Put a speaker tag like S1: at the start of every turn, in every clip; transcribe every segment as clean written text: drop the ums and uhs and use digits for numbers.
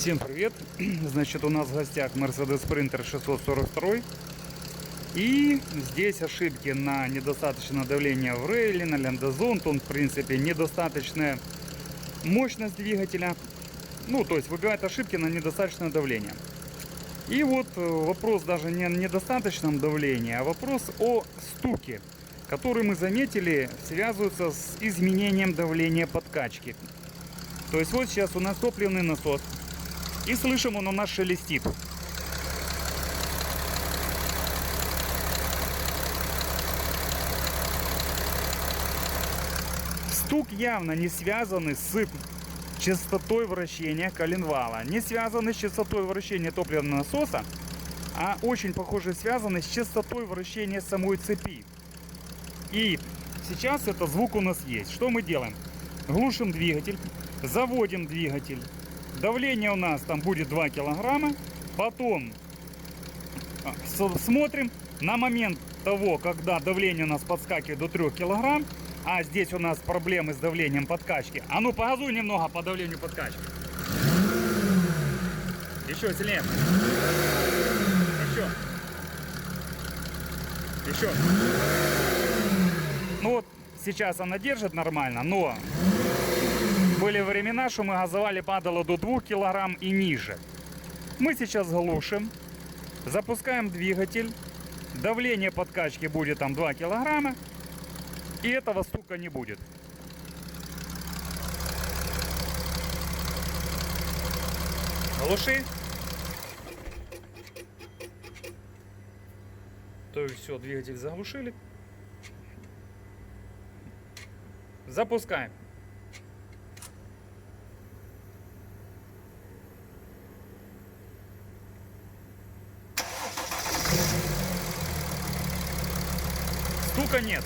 S1: Всем привет! Значит, у нас в гостях Mercedes Sprinter 642. И здесь ошибки на недостаточное давление в рейле, на лендозон. Он, в принципе, недостаточная мощность двигателя. Ну, то есть выбивает ошибки на недостаточное давление. И вот вопрос даже не о недостаточном давлении, а вопрос о стуке, который мы заметили, связывается с изменением давления подкачки. То есть вот сейчас у нас топливный насос. И слышим, он у нас шелестит. Стук явно не связанный с частотой вращения коленвала, не связанный с частотой вращения топливного насоса, а очень похоже связанный с частотой вращения самой цепи. И сейчас этот звук у нас есть. Что мы делаем? Глушим двигатель, заводим двигатель. Давление у нас там будет 2 килограмма. Потом смотрим на момент того, когда давление у нас подскакивает до 3 килограмм. А здесь у нас проблемы с давлением подкачки. А ну погазуй немного по давлению подкачки. Еще сильнее. Еще. Ну вот сейчас она держит нормально, но были времена, что мы газовали, падало до 2 килограмм и ниже. Мы сейчас глушим, запускаем двигатель, давление подкачки будет там 2 килограмма, и этого стука не будет. Глуши. То есть все, двигатель заглушили. Запускаем. Стука нет.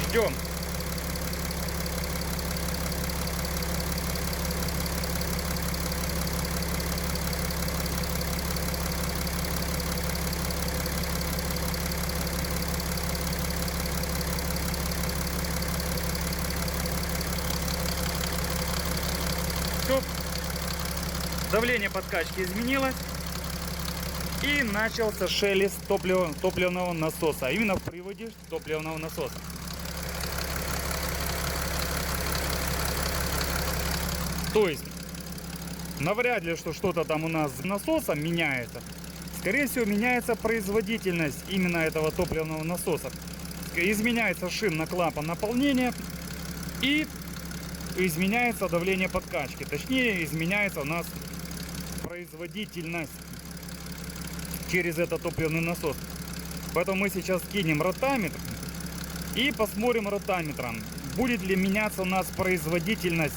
S1: Ждем. Все. Давление подкачки изменилось. И начался шелест топливного насоса. Именно в приводе топливного насоса. То есть, навряд ли, что что-то там у нас с насосом меняется. Скорее всего, меняется производительность именно этого топливного насоса. Изменяется шин-клапан наполнения и изменяется давление подкачки. Точнее, изменяется у нас производительность через этот топливный насос. Поэтому мы сейчас кинем ротаметр и посмотрим ротаметром, будет ли меняться у нас производительность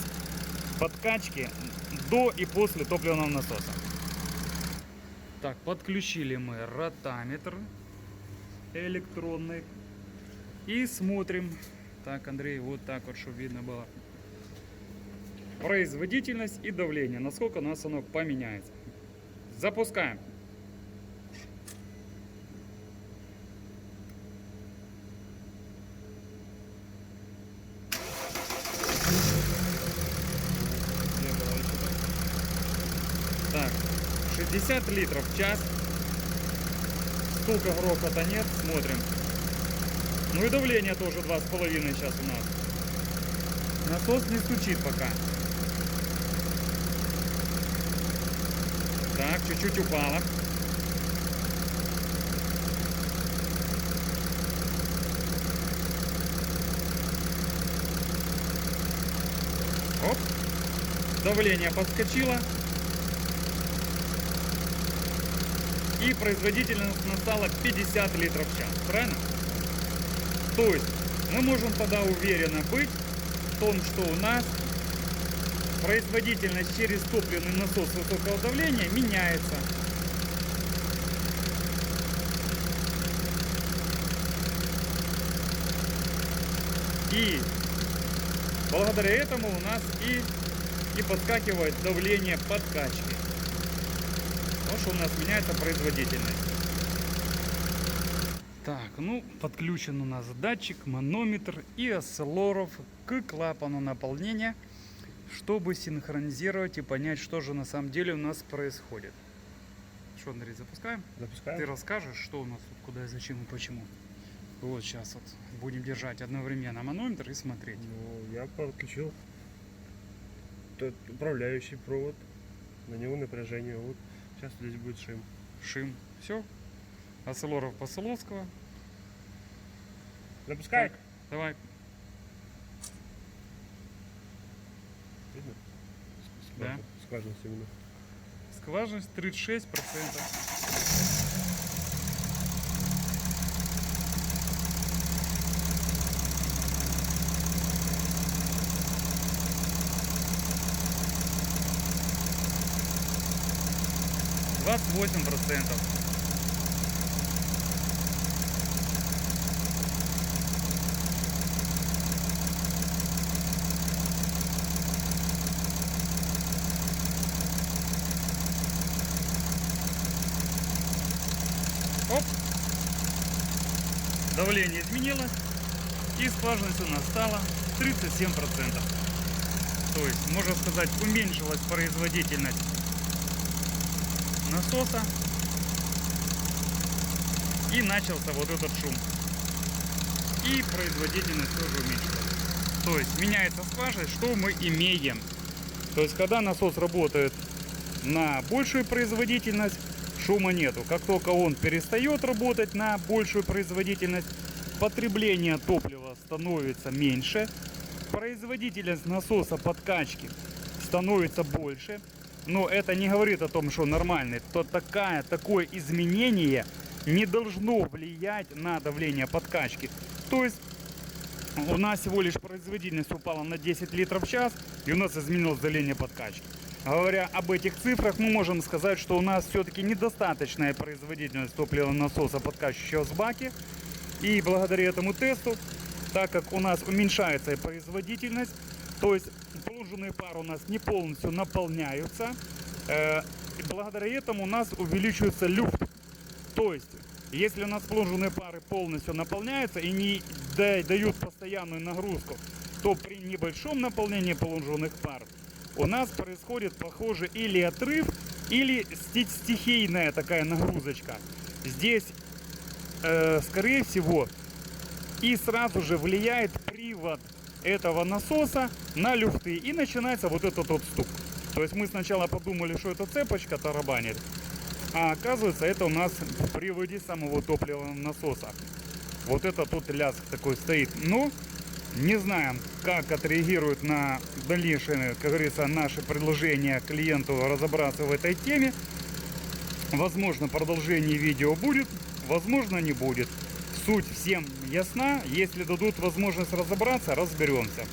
S1: подкачки до и после топливного насоса. Так, подключили мы ротаметр электронный и смотрим. Так, Андрей, вот так вот, чтобы видно было производительность и давление, насколько у нас оно поменяется. Запускаем. Так, 60 литров в час. Стука, грохота нет. Смотрим. Ну и давление тоже 2,5 сейчас у нас. Насос не стучит пока. Так, чуть-чуть упало. Оп. Давление подскочило. И производительность стала 50 литров в час. Правильно? То есть мы можем тогда уверенно быть в том, что у нас производительность через топливный насос высокого давления меняется. И благодаря этому у нас и подскакивает давление подкачки. Потому что у нас меняется производительность. Так, ну, подключен у нас датчик, манометр и осциллограф к клапану наполнения, чтобы синхронизировать и понять, что же на самом деле у нас происходит. Что, Андрей, запускаем?
S2: Запускаем.
S1: Ты расскажешь, что у нас тут, куда и зачем и почему. Вот сейчас вот будем держать одновременно манометр и смотреть.
S2: Ну, я подключил тот управляющий провод, на него напряжение. Вот сейчас здесь будет шим.
S1: Шим. Все. Осциллограф Посоловского.
S2: Запускай.
S1: Так, давай.
S2: Видно?
S1: Да.
S2: Скважинность именно.
S1: Скважинность 36%. %. Оп. Давление изменилось. И скважинность у нас стала 37%. То есть, можно сказать, уменьшилась производительность насоса. И начался вот этот шум. И производительность тоже уменьшилась. То есть, меняется скважинность, что мы имеем. То есть, когда насос работает на большую производительность, шума нету. Как только он перестает работать на большую производительность, потребление топлива становится меньше, производительность насоса подкачки становится больше. Но это не говорит о том, что нормальный. Такое изменение не должно влиять на давление подкачки. То есть у нас всего лишь производительность упала на 10 литров в час, и у нас изменилось давление подкачки. Говоря об этих цифрах, мы можем сказать, что у нас все-таки недостаточная производительность топливного насоса, подкачивающего с баки. И благодаря этому тесту, так как у нас уменьшается производительность, то есть плунжерные пары у нас не полностью наполняются, благодаря этому у нас увеличивается люфт. То есть, если у нас плунжерные пары полностью наполняются и не дают постоянную нагрузку, то при небольшом наполнении плунжерных пар у нас происходит, похоже, или отрыв, или стихийная такая нагрузочка. Здесь, скорее всего, и сразу же влияет привод этого насоса на люфты. И начинается вот этот вот стук. То есть мы сначала подумали, что это цепочка тарабанит, а оказывается, это у нас в приводе самого топливного насоса. Вот это тут лязг такой стоит. Но не знаем, как отреагируют на дальнейшее, как говорится, наши предложения клиенту разобраться в этой теме. Возможно, продолжение видео будет, возможно, не будет. Суть всем ясна. Если дадут возможность разобраться, разберемся.